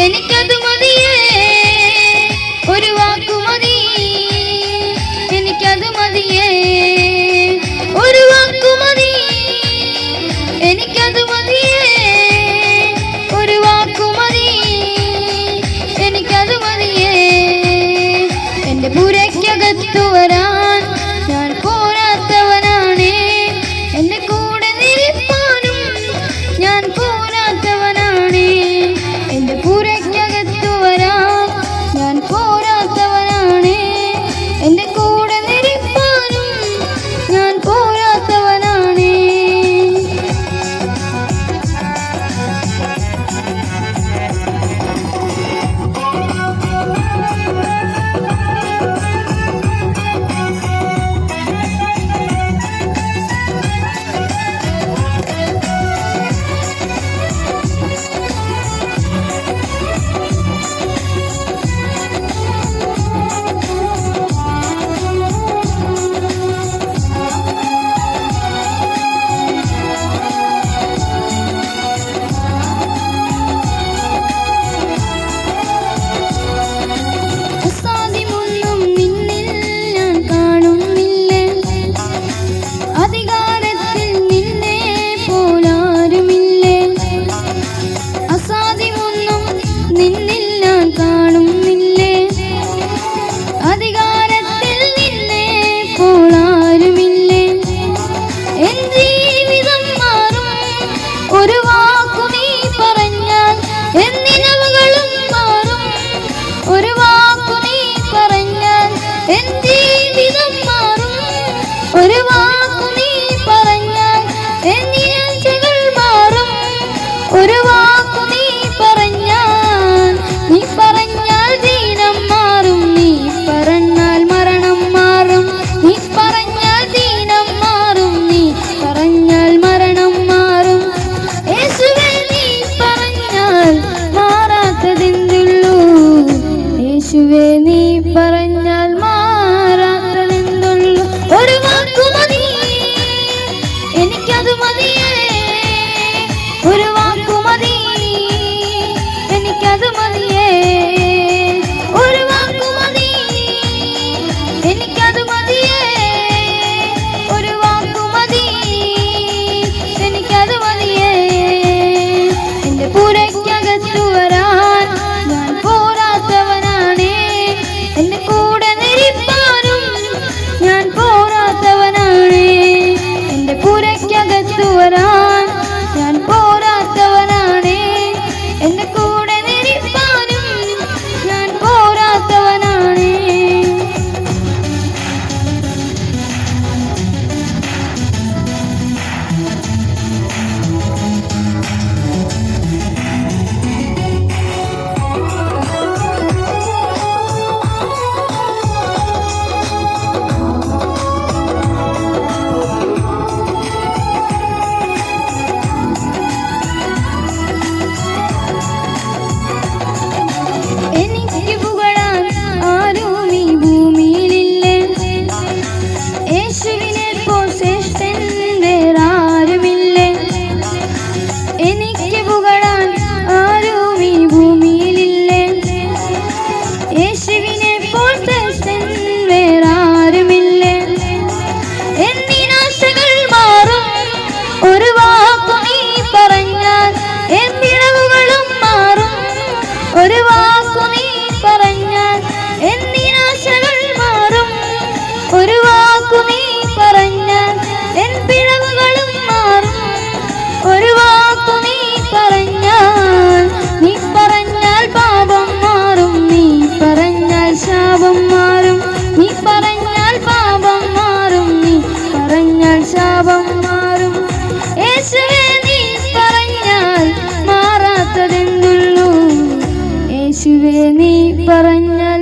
എനിക്കത് മതിയേ, ഒരു വാക്കു മതി, എനിക്കത് മതിയേ, ഒരു വാക്കു മതി, എനിക്കത് മതിയേ, ഒരു വാക്കു മതി, എനിക്കത് മതിയേ. എന്റെ പുരയ്ക്കകത്തു വരാൻ ഞാൻ പോരാത്തവനാണേ, എന്റെ കൂടെ നിൽപ്പാനും ഞാൻ പോരാത്തവനാണേ. എന്റെ പുരയ്ക്കകത്തു വരാൻ ഞാൻ പോരാത്തവനാണേ, എന്റെ കൂടെ നിൽപ്പാനും ഞാൻ പോരാത്തവനാണേ. ഒരു വാക്കു നീ പറഞ്ഞാൽ എന്നിഴകൾ മാറും, ഒരു വാക്കു നീ പറഞ്ഞാൽ, നീ പറഞ്ഞാൽ ദീനം മാറും, നീ പറഞ്ഞാൽ മരണം മാറും, നീ പറഞ്ഞാൽ ദീനം മാറും, നീ പറഞ്ഞാൽ മരണം മാറും. യേശുവേ നീ പറഞ്ഞാൽ മാറാത്തതെന്തുള്ളൂ, യേശുവേ നീ പറഞ്ഞാൽ മാറാത്തതെന്തുള്ളൂ. ഒരു വാക്കു മതി, എനിക്കത് മതിയേ, ഒരു വാക്കു മതി, എനിക്കത് മതിയേ, ഒരു വാക്കു മതി, എനിക്കത് മതിയേ, ഒരു വാക്കു മതി, എനിക്കത് മതിയേ. എന്റെ പുരയ്ക്കകത്തു വരാൻ ഞാൻ പോരാത്തവനാണേ, എന്റെ കൂടെ നിൽപ്പാനും ഞാൻ പോരാത്തവനാണേ. എന്റെ പുരയ്ക്കകത്തു വരാൻ ഞാൻ പോരാത്തവനാണേ, എന്റെ കൂടെ നിൽപ്പാനും ഞാൻ പോരാത്തവനാണേ. എനിക്ക് പുകഴാൻ ആരും ഈ ഭൂമിയിലില്ലേ, യേശുവിനെ പോൽ ശ്രേഷ്ഠൻ വേറാരുമില്ലേ. എനിക്ക് പുകഴാൻ ആരും ഈ ഭൂമിയിലില്ലേ, യേശുവിനെ പോൽ ശ്രേഷ്ഠൻ വേറാരുമില്ലേ. എന്നിനാശകൾ മാറും, ഒരു വാക്കു നീ പറഞ്ഞാൽ എന്തിളവുകളും മാറും, ഒരു വാക്കു നീ പറഞ്ഞാൽ എന്നിനാശകൾ മാറും, ഒരു വാക്കു നീ പറഞ്ഞാൽ എൻ പിഴവുകളും മാറും, ഒരു വാക്കു നീ പറഞ്ഞാൽ, നീ പറഞ്ഞാൽ പാപം മാറും, നീ പറഞ്ഞാൽ ശാപം മാറും, നീ പറഞ്ഞാൽ പാപം മാറും, നീ പറഞ്ഞാൽ ശാപം മാറും. യേശുവേ നീ പറഞ്ഞാൽ മാറാത്തതെന്തുള്ളൂ, യേശുവേ നീ പറഞ്ഞാൽ